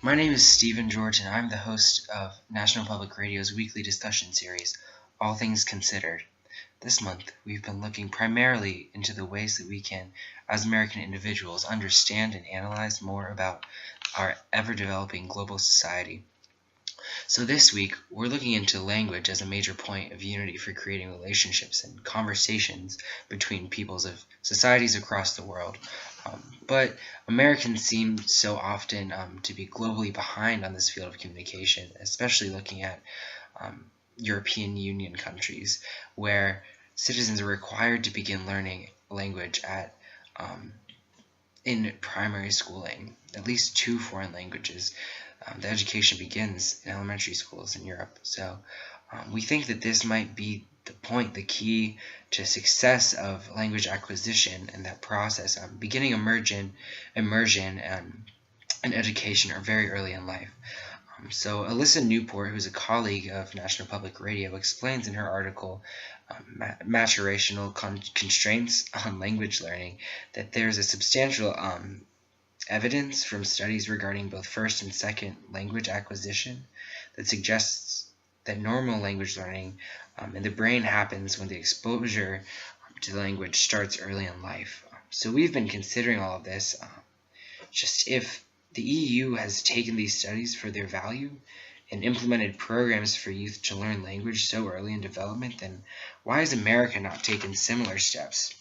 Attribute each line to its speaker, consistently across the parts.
Speaker 1: My name is Stephen George, and I'm the host of National Public Radio's weekly discussion series, All Things Considered. This month, we've been looking primarily into the ways that we can, as American individuals, understand and analyze more about our ever-developing global society. So this week, we're looking into language as a major point of unity for creating relationships and conversations between peoples of societies across the world. But Americans seem so often to be globally behind on this field of communication, especially looking at European Union countries, where citizens are required to begin learning language in primary schooling, at least 2 foreign languages. The education begins in elementary schools in Europe. So we think that this might be the key to success of language acquisition, and that process beginning immersion and education are very early in life. So Alyssa Newport, who's a colleague of National Public Radio, explains in her article, Maturational Constraints on Language Learning, that there's a substantial evidence from studies regarding both first and second language acquisition that suggests that normal language learning in the brain happens when the exposure to the language starts early in life. So we've been considering all of this. Just if the EU has taken these studies for their value and implemented programs for youth to learn language so early in development, then why has America not taken similar steps?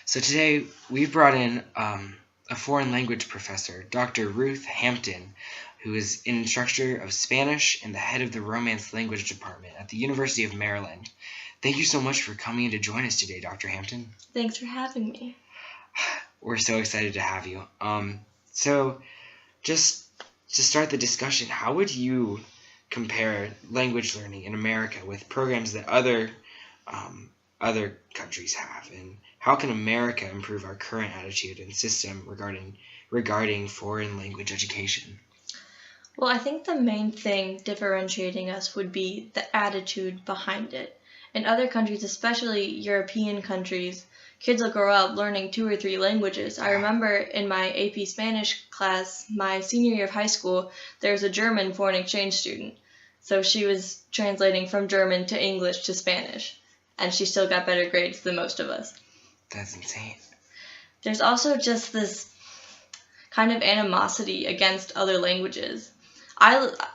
Speaker 1: So today we've brought in a foreign language professor, Dr. Ruth Hampton, who is an instructor of Spanish and the head of the Romance Language Department at the University of Maryland. Thank you so much for coming in to join us today, Dr. Hampton.
Speaker 2: Thanks for having me.
Speaker 1: We're so excited to have you. So just to start the discussion, how would you compare language learning in America with programs that other countries have, and how can America improve our current attitude and system regarding foreign language education?
Speaker 2: Well, I think the main thing differentiating us would be the attitude behind it. In other countries, especially European countries, kids will grow up learning 2 or 3 languages. I remember in my AP Spanish class, my senior year of high school, there was a German foreign exchange student. So she was translating from German to English to Spanish, and she still got better grades than most of us.
Speaker 1: That's insane.
Speaker 2: There's also just this kind of animosity against other languages.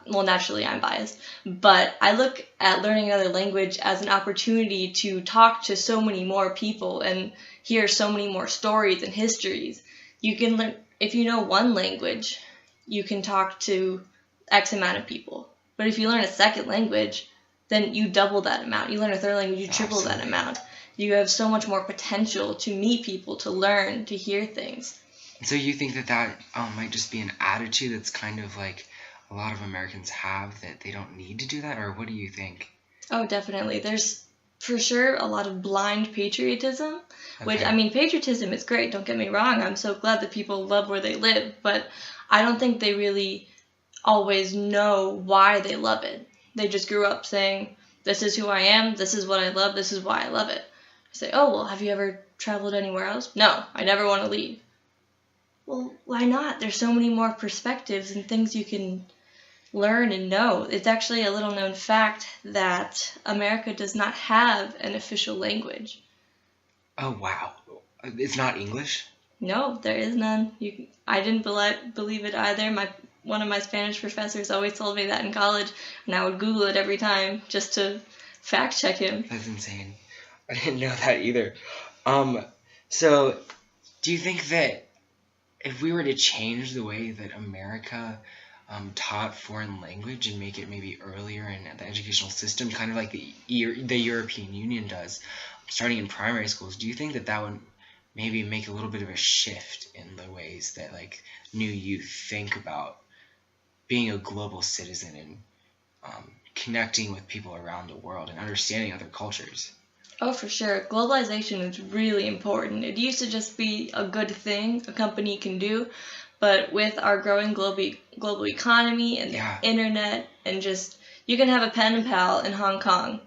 Speaker 2: Naturally I'm biased, but I look at learning another language as an opportunity to talk to so many more people and hear so many more stories and histories. You can learn, if you know one language, you can talk to X amount of people. But if you learn a second language, then you double that amount. You learn a third language, you triple that amount. You have so much more potential to meet people, to learn, to hear things.
Speaker 1: So you think that might just be an attitude that's kind of like a lot of Americans have, that they don't need to do that, or what do you think?
Speaker 2: Oh, definitely. There's for sure a lot of blind patriotism, which, patriotism is great, don't get me wrong. I'm so glad that people love where they live, but I don't think they really always know why they love it. They just grew up saying, this is who I am, this is what I love, this is why I love it. I say, oh, well, have you ever traveled anywhere else? No, I never want to leave. Well, why not? There's so many more perspectives and things you can learn and know. It's actually a little known fact that America does not have an official language.
Speaker 1: Oh, wow. It's not English?
Speaker 2: No, there is none. I didn't believe it either. One of my Spanish professors always told me that in college, and I would Google it every time just to fact check him.
Speaker 1: That's insane. I didn't know that either. So do you think that if we were to change the way that America taught foreign language and make it maybe earlier in the educational system, kind of like the European Union does, starting in primary schools, do you think that would maybe make a little bit of a shift in the ways that like new youth think about being a global citizen and connecting with people around the world and understanding other cultures?
Speaker 2: Oh, for sure. Globalization is really important. It used to just be a good thing a company can do, but with our growing global economy and the internet, and just, you can have a pen and pal in Hong Kong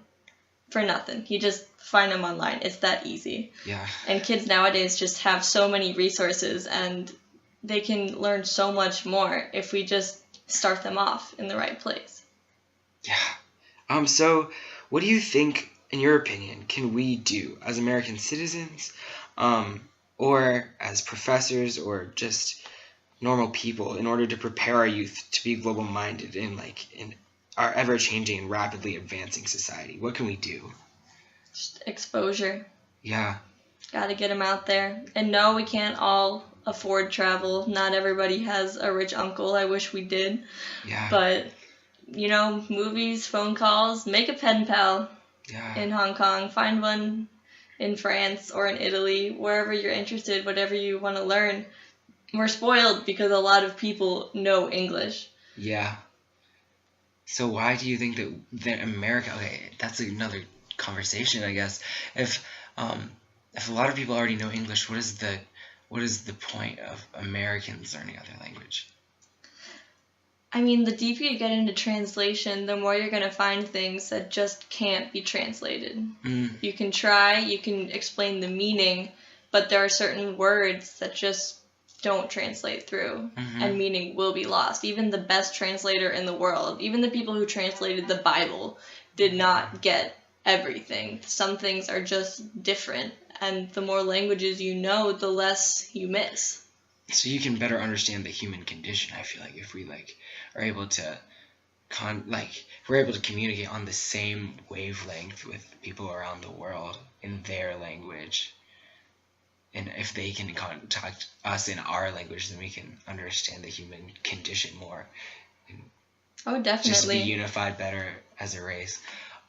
Speaker 2: for nothing. You just find them online. It's that easy.
Speaker 1: Yeah.
Speaker 2: And kids nowadays just have so many resources, and they can learn so much more if we just start them off in the right place.
Speaker 1: Yeah. So what do you think, in your opinion, can we do as American citizens, or as professors, or just normal people, in order to prepare our youth to be global minded in our ever changing and rapidly advancing society? What can we do?
Speaker 2: Just exposure.
Speaker 1: Yeah.
Speaker 2: Got to get them out there. And no, we can't all afford travel. Not everybody has a rich uncle. I wish we did.
Speaker 1: Yeah.
Speaker 2: But, movies, phone calls, make a pen pal in Hong Kong. Find one in France or in Italy, wherever you're interested, whatever you want to learn. We're spoiled because a lot of people know English.
Speaker 1: Yeah. So why do you think that America... Okay, that's another conversation, I guess. If a lot of people already know English, what is the point of Americans learning other language?
Speaker 2: I mean, the deeper you get into translation, the more you're going to find things that just can't be translated. You can try, you can explain the meaning, but there are certain words that just don't translate through, and meaning will be lost. Even the best translator in the world, even the people who translated the Bible, did not get everything. Some things are just different, and the more languages you know, the less you miss.
Speaker 1: So you can better understand the human condition, I feel like, if we are able to we're able to communicate on the same wavelength with people around the world in their language. And if they can contact us in our language, then we can understand the human condition more.
Speaker 2: Oh, definitely.
Speaker 1: Just be unified better as a race.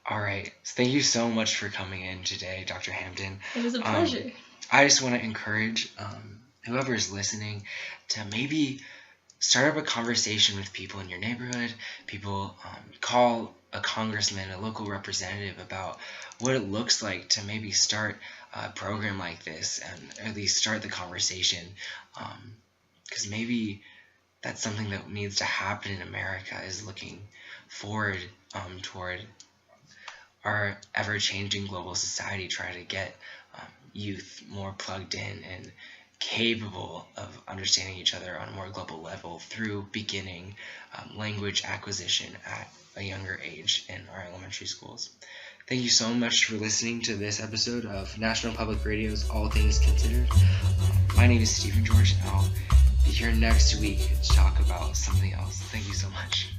Speaker 1: All right. So thank you so much for coming in today, Dr. Hampton.
Speaker 2: It was a pleasure.
Speaker 1: I just want to encourage whoever is listening to maybe start up a conversation with people in your neighborhood. People call a congressman, a local representative, about what it looks like to maybe start a program like this, and at least start the conversation, because maybe that's something that needs to happen in America, is looking forward toward our ever-changing global society, trying to get youth more plugged in and capable of understanding each other on a more global level through beginning language acquisition at a younger age in our elementary schools. Thank you so much for listening to this episode of National Public Radio's All Things Considered. My name is Stephen George, and I'll be here next week to talk about something else. Thank you so much.